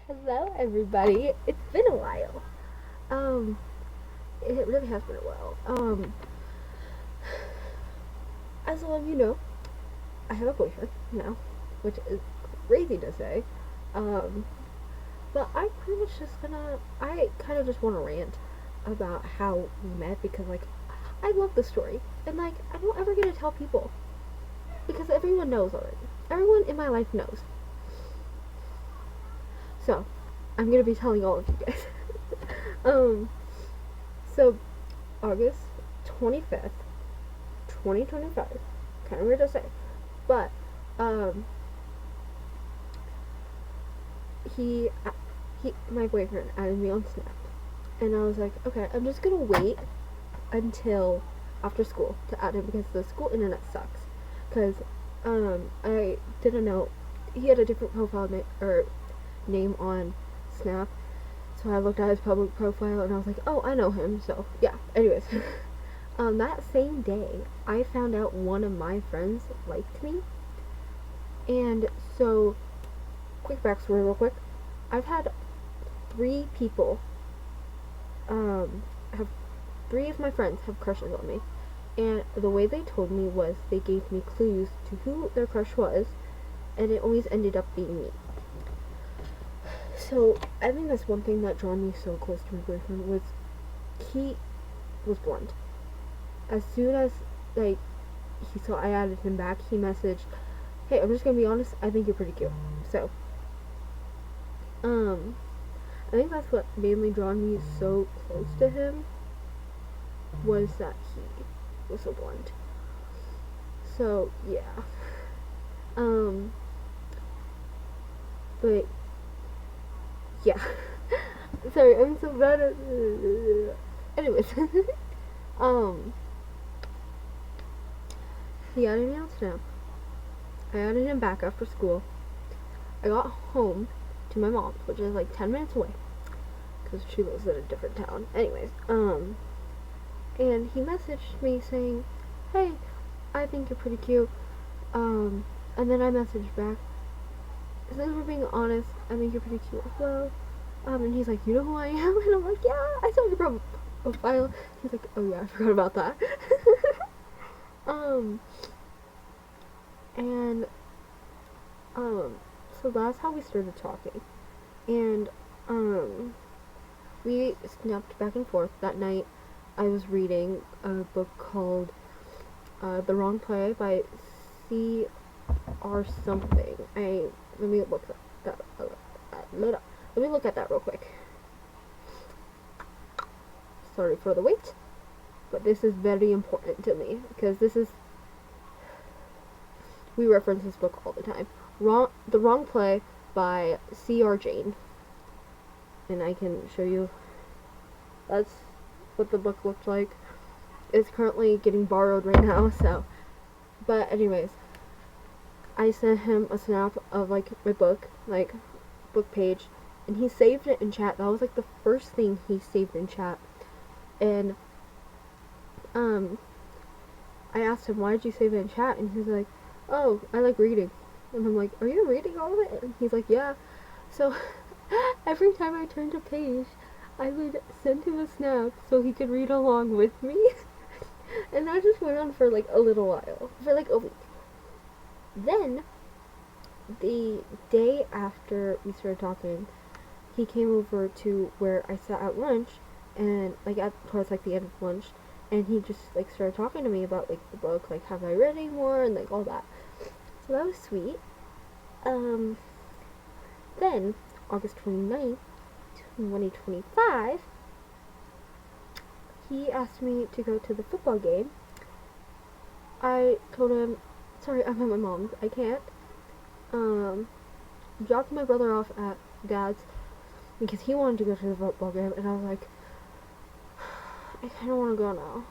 Hello, everybody. It's been a while. Um, it really has been a while. As a lot of you know, I have a boyfriend now, which is crazy to say. Um, but I pretty much I kind of just want to rant about how we met because, like, I love the story. And, like, I don't ever get to tell people because everyone knows already. Everyone in my life knows. So, I'm gonna be telling all of you guys. um, so August 25th, 2025. Kind of weird to say. But, um, he, my boyfriend added me on Snap. And I was like, okay, I'm just gonna wait until after school to add him because the school internet sucks. Because, I didn't know, he had a different profile or name on Snap. So I looked at his public profile and I was like, oh, I know him. So, yeah. Anyways. That same day, I found out one of my friends liked me. And so, quick backstory, real quick. I've had three people, have three of my friends have crushes on me. And the way they told me was they gave me clues to who their crush was, and it always ended up being me. So, I think that's one thing that drew me so close to my boyfriend was he was blunt. As soon as, like, he saw I added him back, he messaged, hey, I'm just gonna be honest, I think you're pretty cute. So, I think that's what mainly drawn me so close to him was that he was so blunt. So, yeah. Um, but, yeah. Sorry, I'm so bad at anyways. um, he added me on Snap. I added him back after school. I got home to my mom's, which is like 10 minutes away, because she lives in a different town. Anyways, and he messaged me saying, hey, I think you're pretty cute. And then I messaged back, since we're being honest, I think you're pretty cute as well. And he's like, you know who I am? And I'm like, yeah, I saw your profile. He's like, oh yeah, I forgot about that. um, and, so that's how we started talking. And, we snapped back and forth. That night, I was reading a book called The Wrong Play by C.R. something. Let me look that. Let me look at that real quick. Sorry for the wait, but this is very important to me because we reference this book all the time. The Wrong Play by C.R. Jane, and I can show you. That's what the book looked like. It's currently getting borrowed right now, so. But anyways, I sent him a snap of like my book page, and he saved it in chat. That was like the first thing he saved in chat. And I asked him, why did you save it in chat? And he's like, oh, I like reading. And I'm like, are you reading all of it? And he's like, yeah. So every time I turned a page, I would send him a snap so he could read along with me. And that just went on for like a little while, for like a week. Then, the day after we started talking, he came over to where I sat at lunch, and like towards like the end of lunch, and he just like started talking to me about like the book, like have I read any more, and like all that. So that was sweet. Then August 29th, 2025, he asked me to go to the football game. I told him, sorry, I'm at my mom's, I can't. Dropped my brother off at dad's because he wanted to go to the football game, and I was like, I kind of want to go now.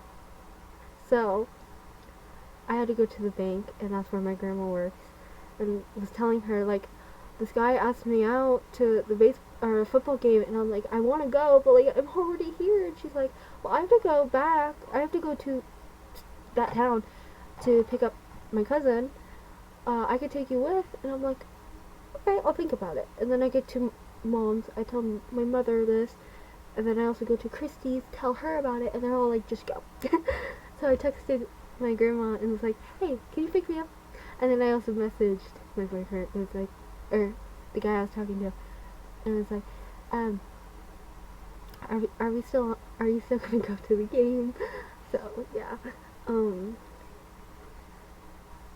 So, I had to go to the bank, and that's where my grandma works, and was telling her, like, this guy asked me out to the football game, and I'm like, I want to go, but, like, I'm already here, and she's like, well, I have to go back, I have to go to that town to pick up my cousin, I could take you with, and I'm like, okay, I'll think about it. And then I get to mom's, I tell my mother this, and then I also go to Christy's, tell her about it, and they're all like, just go. So I texted my grandma and was like, hey, can you pick me up? And then I also messaged my boyfriend, and was like, or the guy I was talking to, and was like, are you still gonna go to the game? So yeah.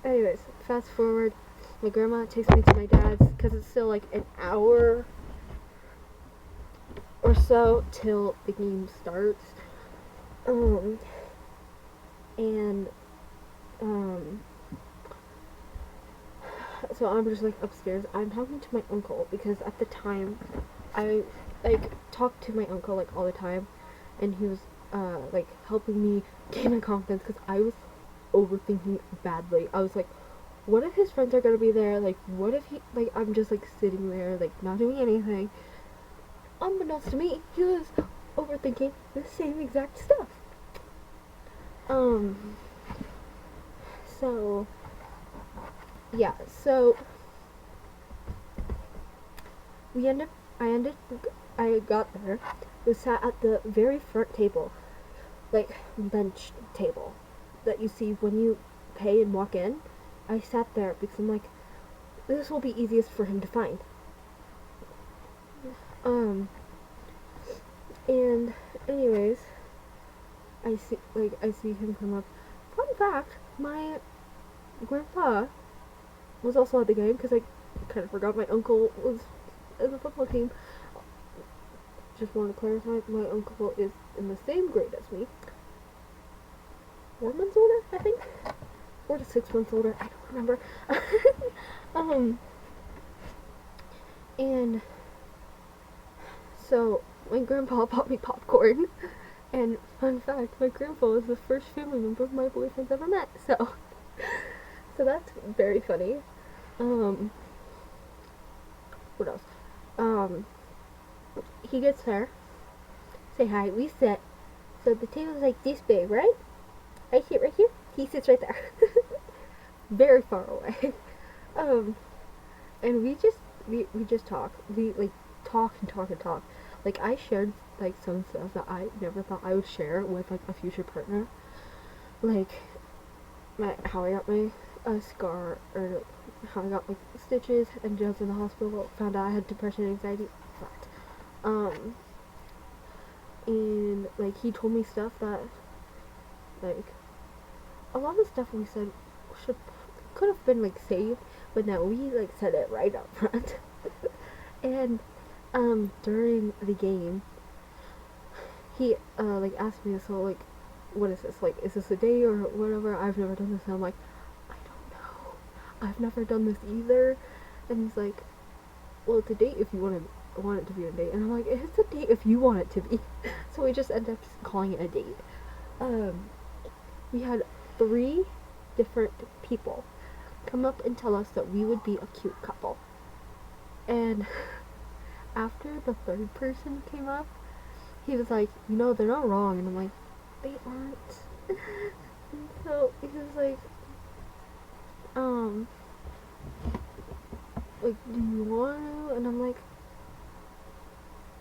Anyways, fast forward. My grandma takes me to my dad's because it's still like an hour or so till the game starts. And so I'm just like upstairs. I'm talking to my uncle because at the time I like talked to my uncle like all the time, and he was like helping me gain my confidence because I was overthinking badly. I was like, what if his friends are gonna be there? Like, what if he like I'm just like sitting there like not doing anything? Unbeknownst to me, he was overthinking the same exact stuff. So yeah, so I got there. We sat at the very front table, like bench table that you see when you pay and walk in. I sat there because I'm like, this will be easiest for him to find. And anyways, I see him come up. Fun fact, my grandpa was also at the game because I kind of forgot my uncle was in the football team. Just want to clarify, my uncle is in the same grade as me. 4 months older, I think. 4 to 6 months older, I don't remember. And so my grandpa bought me popcorn. And fun fact, my grandpa is the first family member my boyfriend's ever met. So that's very funny. What else? He gets there. Say hi. We sit. So the table's like this big, right? Right here. He sits right there. Very far away. And we just talk. We like talk and talk and talk. Like I shared like some stuff that I never thought I would share with like a future partner. Like how I got my scar, or how I got like stitches and just in the hospital. Found out I had depression and anxiety. That. And like he told me stuff that like a lot of stuff we said could have been like saved, but no, we like said it right up front. And during the game, he like asked me, so like, what is this, like, is this a date or whatever? I've never done this. And I'm like, I don't know, I've never done this either. And he's like, well, it's a date if you want it to be a date. And I'm like, it's a date if you want it to be. So we just ended up calling it a date. We had 3 different people come up and tell us that we would be a cute couple. And after the 3rd person came up, he was like, you know, they're not wrong. And I'm like, they aren't. And so he was like, do you want to? And I'm like,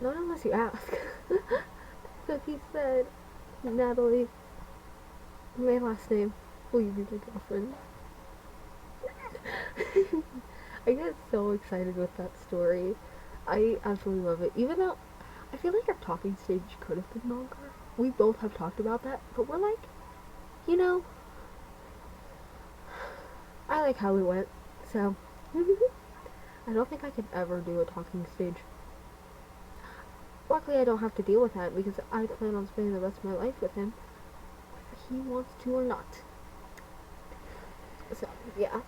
not unless you ask. So he said, Natalie, my last name, will you be my girlfriend? I get so excited with that story. I absolutely love it. Even though I feel like our talking stage could have been longer. We both have talked about that, but we're like, you know, I like how we went. So I don't think I could ever do a talking stage. Luckily, I don't have to deal with that because I plan on spending the rest of my life with him, whether he wants to or not. So yeah.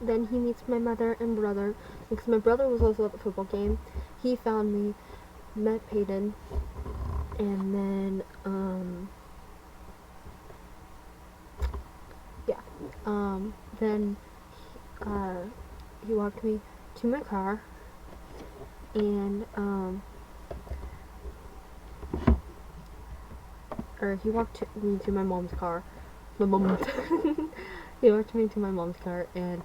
Then he meets my mother and brother because my brother was also at the football game. He found me, met Peyton, and then then he walked me to my car, and or he walked me to my mom's car. My mom. He walked me to my mom's car, and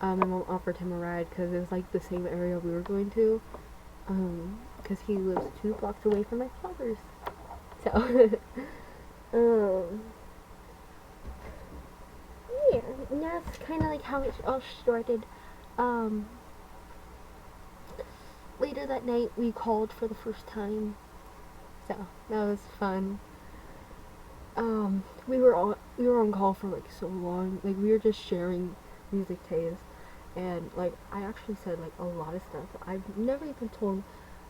my mom offered him a ride because it was like the same area we were going to. Because he lives 2 blocks away from my father's. So, yeah, and that's kind of like how it all started. Later that night, we called for the first time. So, that was fun. We were on call for like so long. Like, we were just sharing music tastes. And, like, I actually said, like, a lot of stuff I've never even told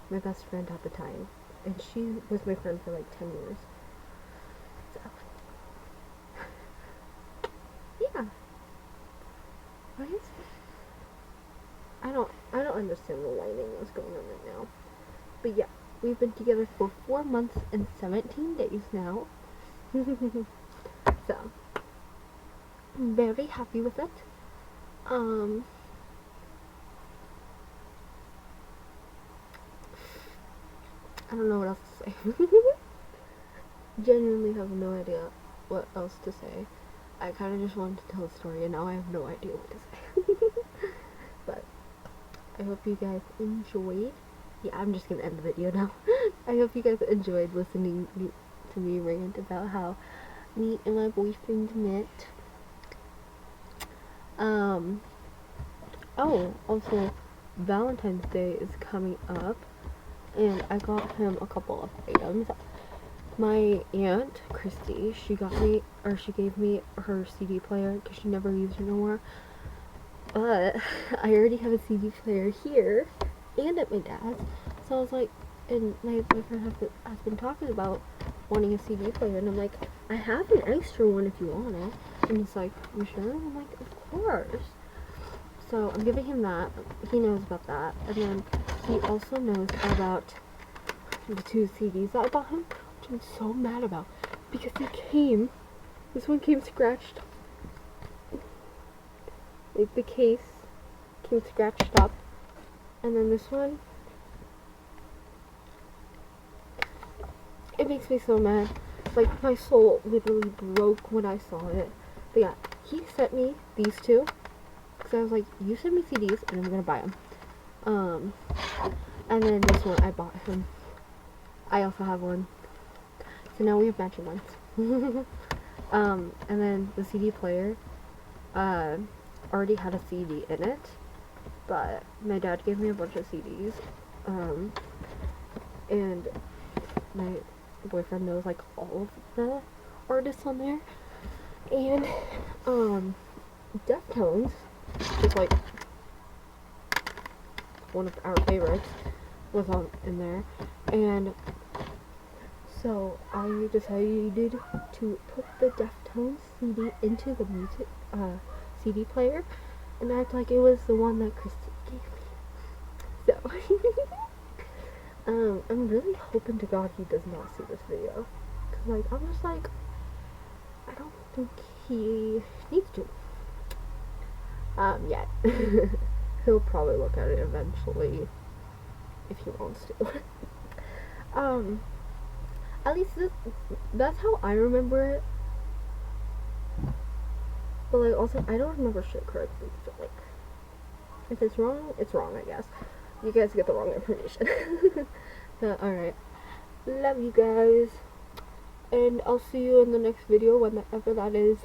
my best friend at the time. And she was my friend for, like, 10 years. So, yeah. What is this? I don't understand the lighting that's going on right now. But, yeah. We've been together for 4 months and 17 days now. So, I'm very happy with it. I don't know what else to say. Genuinely have no idea what else to say. I kind of just wanted to tell a story, and now I have no idea what to say. But I hope you guys enjoyed. Yeah, I'm just gonna end the video now. I hope you guys enjoyed listening to me rant about how me and my boyfriend met. Oh, also, Valentine's Day is coming up, and I got him a couple of items. My aunt, Christy, she gave me her CD player, because she never used it no more. But, I already have a CD player here, and at my dad's, so I was like, and my boyfriend has been talking about wanting a CD player, and I'm like, I have an extra one if you want it. And he's like, you sure? I'm like, of course. So I'm giving him that. He knows about that. And then he also knows about the 2 CDs that I bought him, which I'm so mad about. Because this one came scratched. Like, the case came scratched up. And then this one, it makes me so mad. Like, my soul literally broke when I saw it. But yeah, he sent me these 2. Because I was like, you send me CDs and I'm gonna buy them. And then this one I bought him. I also have one. So now we have matching ones. And then the CD player, already had a CD in it. But my dad gave me a bunch of CDs. And my boyfriend knows like all of the artists on there. And, Deftones is like one of our favorites, was in there, and so I decided to put the Deftones CD into the music CD player, and act like it was the one that Christy gave me. So I'm really hoping to God he does not see this video, cause like I'm just like, I don't think he needs to. Yet. He'll probably look at it eventually if he wants to. At least that's how I remember it. But like also I don't remember shit correctly, so like if it's wrong, it's wrong, I guess. You guys get the wrong information. So alright. Love you guys. And I'll see you in the next video, whenever that is.